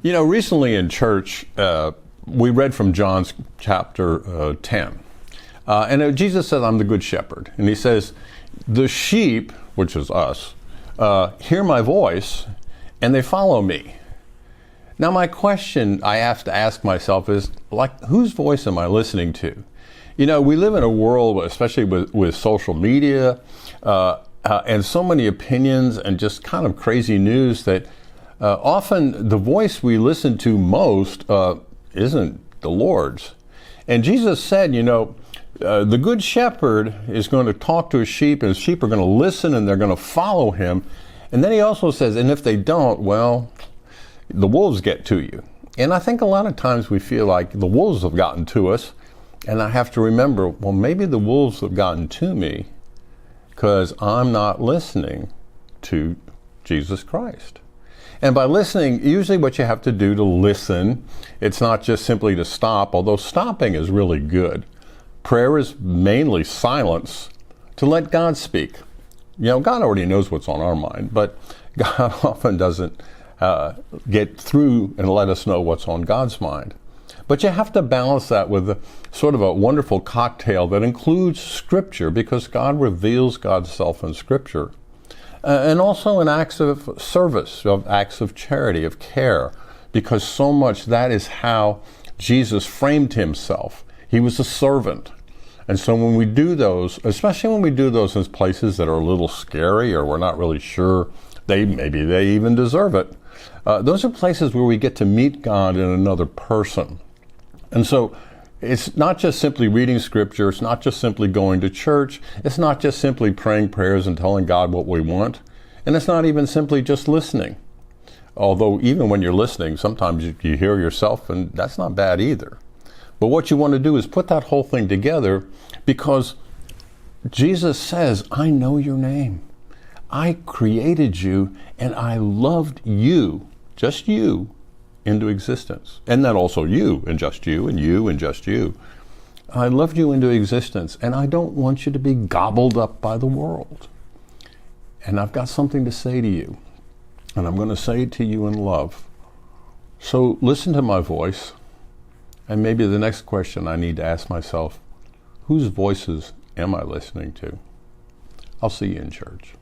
You know, recently in church, we read from John's chapter 10. Jesus says, I'm the good shepherd. And he says, the sheep, which is us, hear my voice and they follow me. Now, my question I have to ask myself is, like, whose voice am I listening to? You know, we live in a world, especially with social media, and so many opinions and just kind of crazy news that often the voice we listen to most isn't the Lord's. And Jesus said, you know, the good shepherd is going to talk to his sheep, and his sheep are going to listen and they're going to follow him. And then he also says, and if they don't, well, the wolves get to you. And I think a lot of times we feel like the wolves have gotten to us. And I have to remember, well, maybe the wolves have gotten to me because I'm not listening to Jesus Christ. And by listening, usually what you have to do to listen, it's not just simply to stop, although stopping is really good. Prayer is mainly silence to let God speak. You know, God already knows what's on our mind, but God often doesn't get through and let us know what's on God's mind. But you have to balance that with a sort of a wonderful cocktail that includes Scripture, because God reveals God's self in Scripture. And also in acts of service, of acts of charity, of care, because so much that is how Jesus framed himself. He was a servant. And so when we do those, especially when we do those in places that are a little scary or we're not really sure maybe they even deserve it, those are places where we get to meet God in another person. And so it's not just simply reading Scripture, it's not just simply going to church, it's not just simply praying prayers and telling God what we want, and it's not even simply just listening. Although even when you're listening, sometimes you hear yourself, and that's not bad either. But what you want to do is put that whole thing together, because Jesus says, I know your name. I created you, and I loved you, just you, into existence. And then also you, and just you, and you, and just you. I loved you into existence, and I don't want you to be gobbled up by the world. And I've got something to say to you, and I'm going to say it to you in love. So listen to my voice, and maybe the next question I need to ask myself, whose voices am I listening to? I'll see you in church.